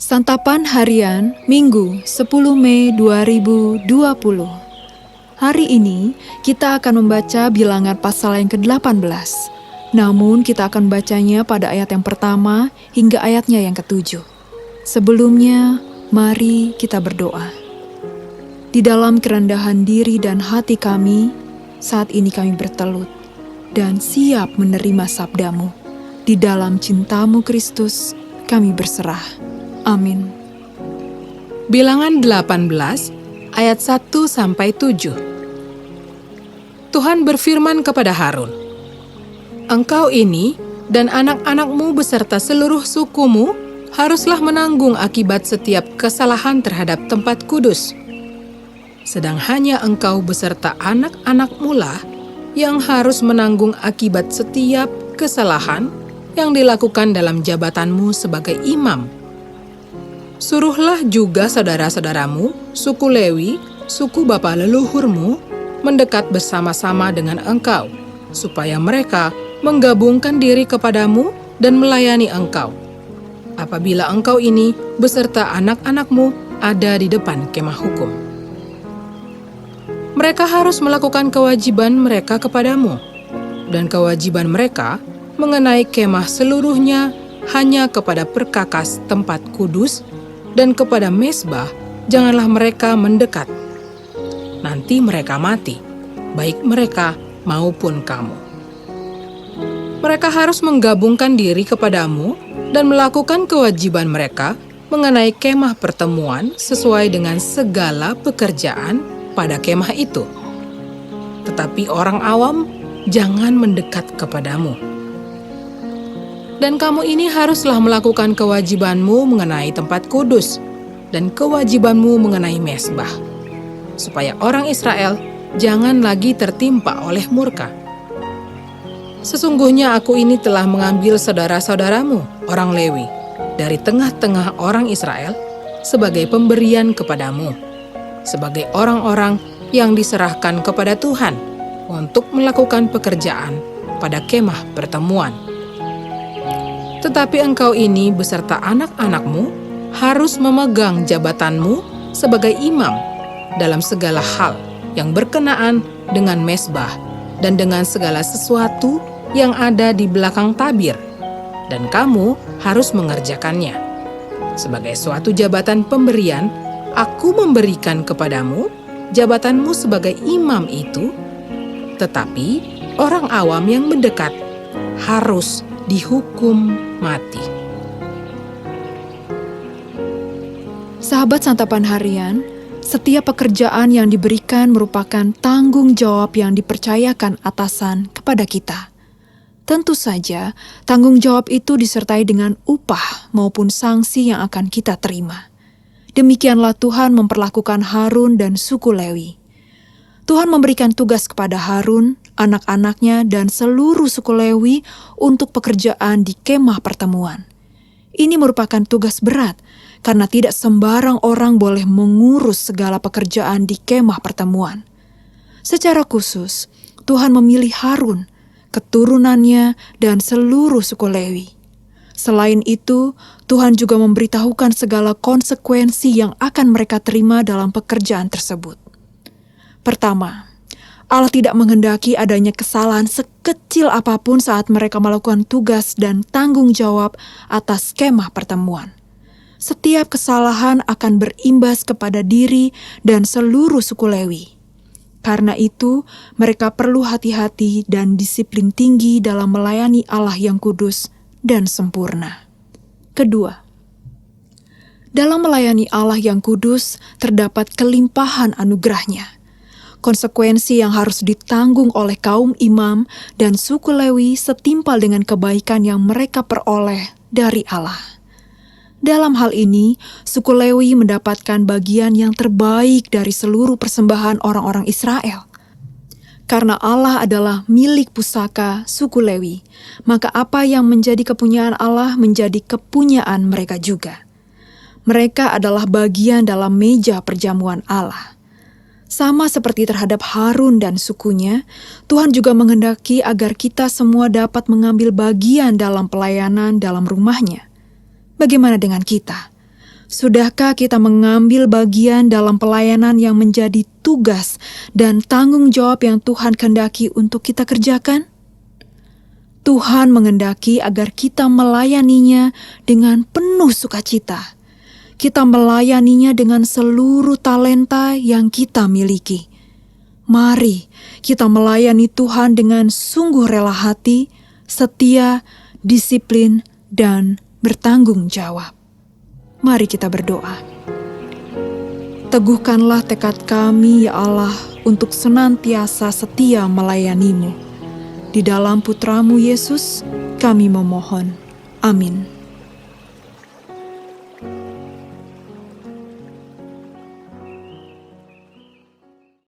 Santapan Harian Minggu 10 Mei 2020. Hari ini kita akan membaca bilangan pasal yang ke-18. Namun kita akan bacanya pada ayat yang pertama hingga ayatnya yang ke-7. Sebelumnya, mari kita berdoa. Di dalam kerendahan diri dan hati kami, saat ini kami bertelut dan siap menerima sabdamu. Di dalam cintamu Kristus, kami berserah. Amin. Bilangan 18 ayat 1-7. Tuhan berfirman kepada Harun, "Engkau ini dan anak-anakmu beserta seluruh sukumu haruslah menanggung akibat setiap kesalahan terhadap tempat kudus. Sedang hanya engkau beserta anak-anakmu lah yang harus menanggung akibat setiap kesalahan yang dilakukan dalam jabatanmu sebagai imam. Suruhlah juga saudara-saudaramu, suku Lewi, suku bapa leluhurmu, mendekat bersama-sama dengan engkau, supaya mereka menggabungkan diri kepadamu dan melayani engkau. Apabila engkau ini beserta anak-anakmu ada di depan kemah hukum. Mereka harus melakukan kewajiban mereka kepadamu, dan kewajiban mereka mengenai kemah seluruhnya hanya kepada perkakas tempat kudus, dan kepada mezbah janganlah mereka mendekat. Nanti mereka mati, baik mereka maupun kamu. Mereka harus menggabungkan diri kepadamu dan melakukan kewajiban mereka mengenai kemah pertemuan sesuai dengan segala pekerjaan pada kemah itu. Tetapi orang awam jangan mendekat kepadamu. Dan kamu ini haruslah melakukan kewajibanmu mengenai tempat kudus dan kewajibanmu mengenai mezbah, supaya orang Israel jangan lagi tertimpa oleh murka. Sesungguhnya aku ini telah mengambil saudara-saudaramu, orang Lewi, dari tengah-tengah orang Israel sebagai pemberian kepadamu, sebagai orang-orang yang diserahkan kepada Tuhan untuk melakukan pekerjaan pada kemah pertemuan. Tetapi engkau ini beserta anak-anakmu harus memegang jabatanmu sebagai imam dalam segala hal yang berkenaan dengan mezbah dan dengan segala sesuatu yang ada di belakang tabir, dan kamu harus mengerjakannya. Sebagai suatu jabatan pemberian, aku memberikan kepadamu jabatanmu sebagai imam itu, tetapi orang awam yang mendekat harus dihukum mati." Sahabat Santapan Harian, setiap pekerjaan yang diberikan merupakan tanggung jawab yang dipercayakan atasan kepada kita. Tentu saja, tanggung jawab itu disertai dengan upah maupun sanksi yang akan kita terima. Demikianlah Tuhan memperlakukan Harun dan suku Lewi. Tuhan memberikan tugas kepada Harun, anak-anaknya, dan seluruh suku Lewi untuk pekerjaan di kemah pertemuan. Ini merupakan tugas berat, karena tidak sembarang orang boleh mengurus segala pekerjaan di kemah pertemuan. Secara khusus, Tuhan memilih Harun, keturunannya, dan seluruh suku Lewi. Selain itu, Tuhan juga memberitahukan segala konsekuensi yang akan mereka terima dalam pekerjaan tersebut. Pertama, Allah tidak menghendaki adanya kesalahan sekecil apapun saat mereka melakukan tugas dan tanggung jawab atas kemah pertemuan. Setiap kesalahan akan berimbas kepada diri dan seluruh suku Lewi. Karena itu, mereka perlu hati-hati dan disiplin tinggi dalam melayani Allah yang kudus dan sempurna. Kedua, dalam melayani Allah yang kudus terdapat kelimpahan anugerah-Nya. Konsekuensi yang harus ditanggung oleh kaum imam dan suku Lewi setimpal dengan kebaikan yang mereka peroleh dari Allah. Dalam hal ini, suku Lewi mendapatkan bagian yang terbaik dari seluruh persembahan orang-orang Israel. Karena Allah adalah milik pusaka suku Lewi, maka apa yang menjadi kepunyaan Allah menjadi kepunyaan mereka juga. Mereka adalah bagian dalam meja perjamuan Allah. Sama seperti terhadap Harun dan sukunya, Tuhan juga menghendaki agar kita semua dapat mengambil bagian dalam pelayanan dalam rumah-Nya. Bagaimana dengan kita? Sudahkah kita mengambil bagian dalam pelayanan yang menjadi tugas dan tanggung jawab yang Tuhan kehendaki untuk kita kerjakan? Tuhan mengendaki agar kita melayaninya dengan penuh sukacita. Kita melayaninya dengan seluruh talenta yang kita miliki. Mari kita melayani Tuhan dengan sungguh rela hati, setia, disiplin, dan bertanggung jawab. Mari kita berdoa. Teguhkanlah tekad kami, ya Allah, untuk senantiasa setia melayani-Mu. Di dalam Putra-Mu Yesus, kami memohon. Amin.